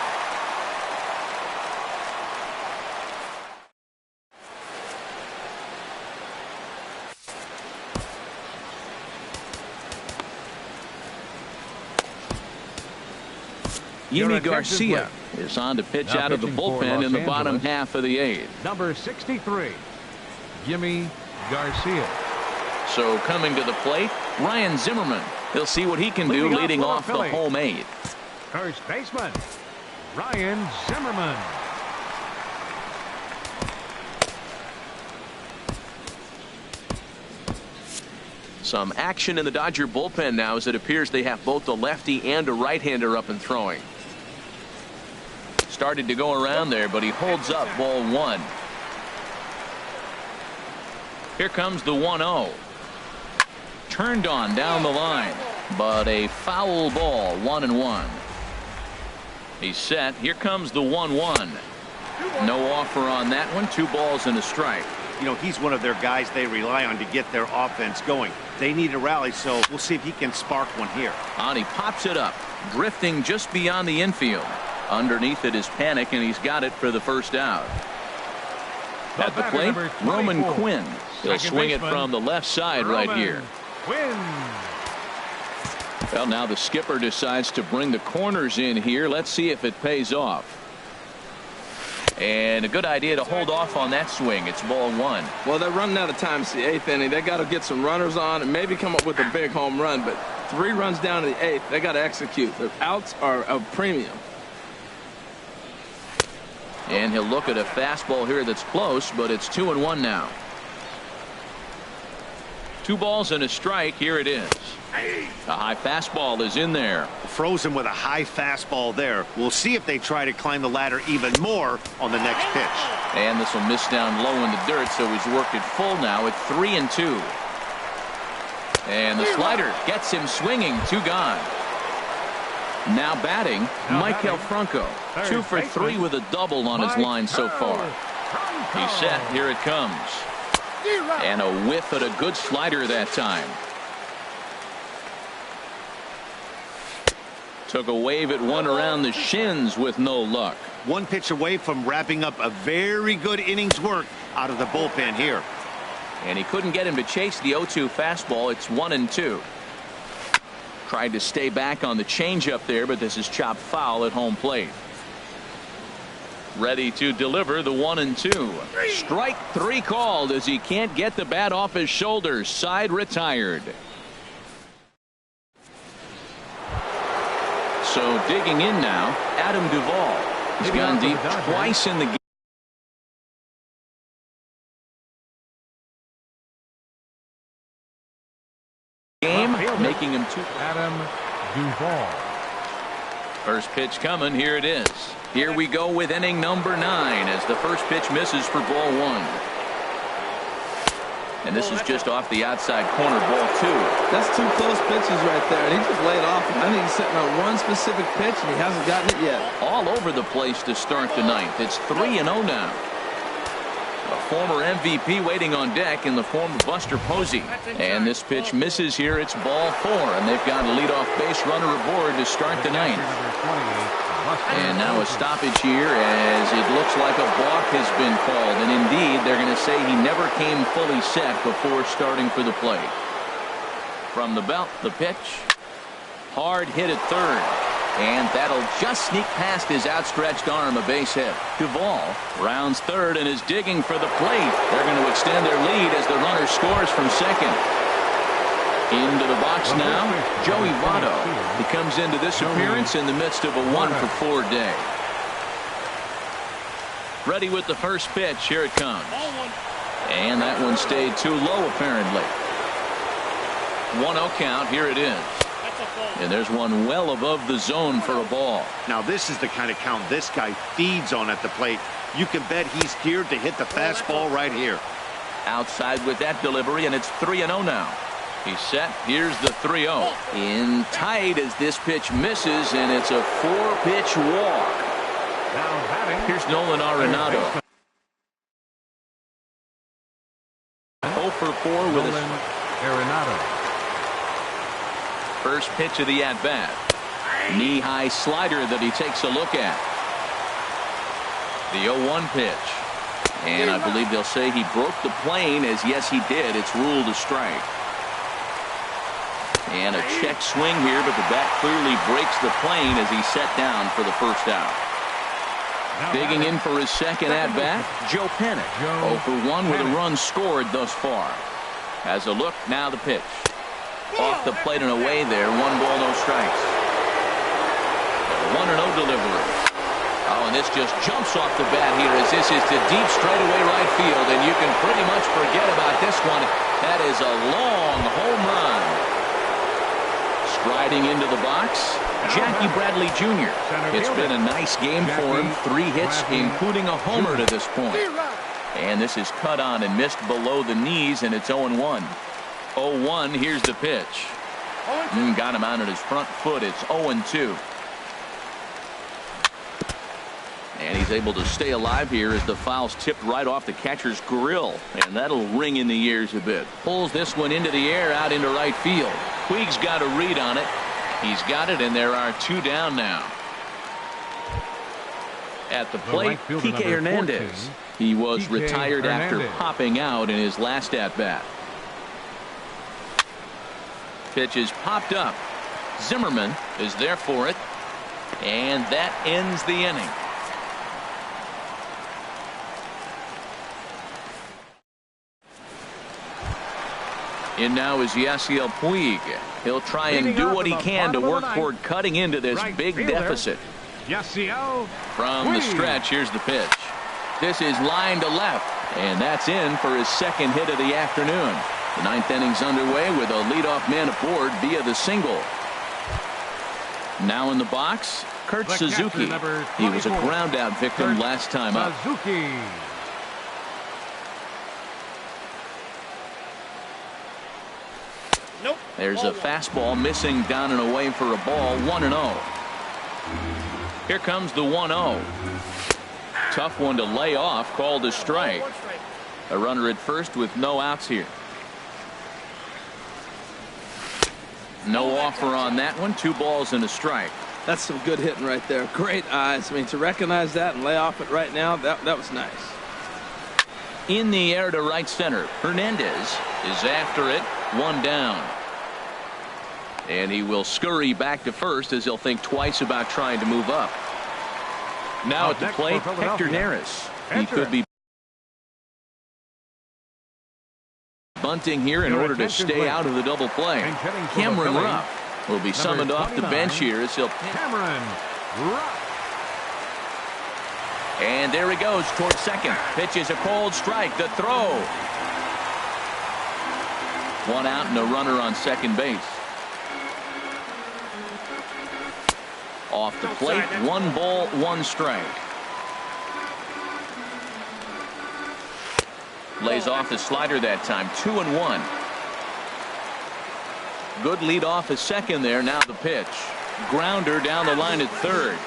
Yimi Garcia is on to pitch Now out of the pitching for bullpen Los in the bottom Angeles, half of the 8th. Number 63, Yimi Garcia. So coming to the plate, Ryan Zimmerman. He'll see what he can do leading off the home 8th. First baseman, Ryan Zimmerman. Some action in the Dodger bullpen now as it appears they have both a lefty and a right-hander up and throwing. Started to go around there, but he holds up ball 1. Here comes the 1-0. Turned on down the line, but a foul ball, 1-1. He's set. Here comes the 1-1. No offer on that one. 2 balls and a strike. You know, he's one of their guys they rely on to get their offense going. They need a rally, so we'll see if he can spark one here. And he pops it up, drifting just beyond the infield. Underneath it is Panic, and he's got it for the first out. At the plate, Roman Quinn. He'll swing it from the left side right here. Well, now the skipper decides to bring the corners in here. Let's see if it pays off. And a good idea to hold off on that swing. It's ball 1. Well, they're running out of time. It's the 8th inning. They got to get some runners on and maybe come up with a big home run. But 3 runs down to the 8th. They got to execute. Their outs are a premium. And he'll look at a fastball here that's close, but it's 2-1 now. 2 balls and a strike. Here it is. A high fastball is in there. Frozen with a high fastball there. We'll see if they try to climb the ladder even more on the next pitch. And this will miss down low in the dirt, so he's worked it full now at 3-2. And the slider gets him swinging. 2 gone. Now batting, Michael Franco. 2 for 3 with a double on his line so far. He's set. Here it comes. And a whiff at a good slider that time. Took a wave at one around the shins with no luck. 1 pitch away from wrapping up a very good innings work out of the bullpen here. And he couldn't get him to chase the 0-2 fastball. It's 1-2. Tried to stay back on the changeup there, but this is chopped foul at home plate. Ready to deliver the 1-2. Strike 3 called as he can't get the bat off his shoulders. Side retired. So digging in now, Adam Duvall. He's gone deep twice in the game, making him 2. Adam Duvall. First pitch coming. Here it is. Here we go with inning number 9 as the first pitch misses for ball 1. And this is just off the outside corner, ball 2. That's 2 close pitches right there, and he just laid off him. I think he's sitting on one specific pitch, and he hasn't gotten it yet. All over the place to start the 9th. It's 3-0 now. A former MVP waiting on deck in the form of Buster Posey. And this pitch misses here. It's ball 4, and they've got a leadoff base runner aboard to start the 9th. And now a stoppage here as it looks like a balk has been called. And indeed, they're going to say he never came fully set before starting for the plate. From the belt, the pitch. Hard hit at third. And that'll just sneak past his outstretched arm, a base hit. Duvall rounds third and is digging for the plate. They're going to extend their lead as the runner scores from second. Into the box now, Joey Votto. He comes into this appearance in the midst of a 1-for-4 day. Ready with the first pitch. Here it comes. And that one stayed too low, apparently. 1-0 count. Here it is. And there's one well above the zone for a ball. Now this is the kind of count this guy feeds on at the plate. You can bet he's geared to hit the fastball right here. Outside with that delivery, and it's 3-0 now. He's set. Here's the 3-0. In tight as this pitch misses, and it's a 4-pitch walk. Here's Nolan Arenado. 0 for 4 with Nolan Arenado. First pitch of the at-bat. Knee-high slider that he takes a look at. The 0-1 pitch. And I believe they'll say he broke the plane, as yes, he did. It's ruled a strike. And a check swing here, but the bat clearly breaks the plane as he's set down for the first out. Digging in for his second at-bat, Joe Penick. 0 for 1 with a run scored thus far. Has a look, now the pitch. Off the plate and away there, 1 ball, no strikes. 1-0 delivery. Oh, and this just jumps off the bat here as this is to deep straightaway right field, and you can pretty much forget about this one. That is a long home run. Striding into the box, Jackie Bradley Jr. It's been a nice game for him. 3 hits, including a homer to this point. And this is cut on and missed below the knees, and it's 0-1. 0-1, here's the pitch. Got him out at his front foot. It's 0-2. And he's able to stay alive here as the foul's tipped right off the catcher's grill. And that'll ring in the ears a bit. Pulls this one into the air out into right field. Puig's got a read on it. He's got it, and there are 2 down now. At the plate, Kike Hernandez. He was retired after popping out in his last at-bat. Pitch is popped up. Zimmerman is there for it. And that ends the inning. In now is Yasiel Puig. He'll try and do what he can to work toward cutting into this big deficit. From the stretch, here's the pitch. This is line to left, and that's in for his second hit of the afternoon. The 9th inning's underway with a leadoff man aboard via the single. Now in the box, Kurt Suzuki. He was a ground out victim last time up. There's a fastball missing down and away for a ball. 1-0. Here comes the 1-0. Tough one to lay off, called a strike. A runner at first with no outs here. No offer on that one. 2 balls and a strike. That's some good hitting right there. Great eyes. I mean, to recognize that and lay off it right now, that was nice. In the air to right center. Hernandez is after it. 1 down. And he will scurry back to first as he'll think twice about trying to move up. Now at the plate, Hector Neris. He could be bunting here in order to stay out of the double play. Cameron Rupp will be summoned off the bench here as he'll pitch. And there he goes towards second. Pitch is a cold strike. The throw. 1 out and a runner on second base. Off the plate, 1 ball, 1 strike. Lays off the slider that time. 2-1. Good lead off at second there. Now the pitch. Grounder down the line at third.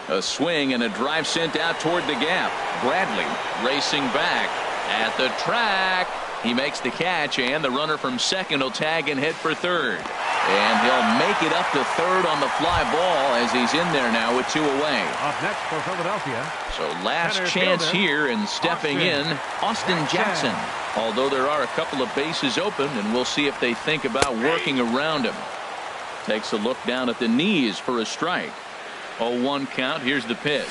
A swing and a drive sent out toward the gap. Bradley racing back at the track. He makes the catch, and the runner from second will tag and head for third. And he'll make it up to third on the fly ball as he's in there now with 2 away. Up next for Philadelphia. So last chance here, and stepping in, Austin Jackson. Although there are a couple of bases open, and we'll see if they think about working around him. Takes a look down at the knees for a strike. 0-1 count. Here's the pitch.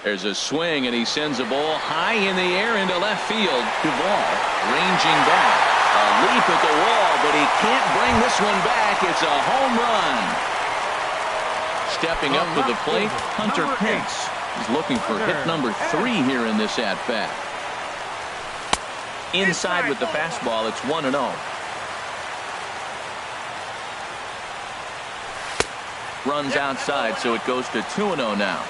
There's a swing, and he sends a ball high in the air into left field. Duvall ranging back. A leap at the wall, but he can't bring this one back. It's a home run. Stepping up to the plate, Hunter Pence. He's looking for hit number 3 here in this at-bat. Inside with the fastball, it's 1-0. Runs outside, so it goes to 2-0 now.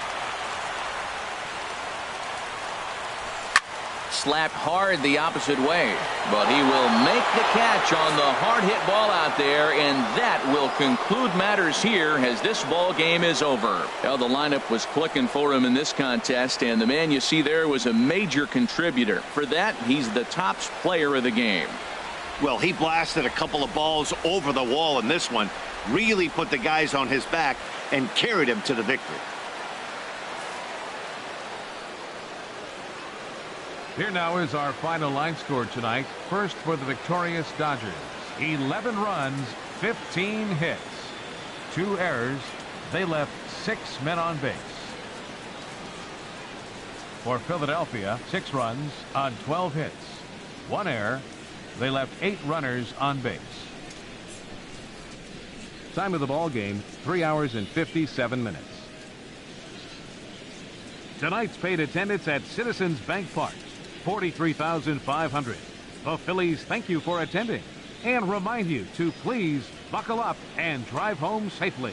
Slapped hard the opposite way, but he will make the catch on the hard hit ball out there, and that will conclude matters here as this ball game is over. Well, the lineup was clicking for him in this contest, and the man you see there was a major contributor. For that, he's the top player of the game. Well, he blasted a couple of balls over the wall in this one, really put the guys on his back and carried him to the victory. Here now is our final line score tonight. First for the victorious Dodgers. 11 runs, 15 hits. 2 errors. They left 6 men on base. For Philadelphia, 6 runs on 12 hits. 1 error. They left 8 runners on base. Time of the ball game, 3 hours and 57 minutes. Tonight's paid attendance at Citizens Bank Park, 43,500. The Phillies thank you for attending and remind you to please buckle up and drive home safely.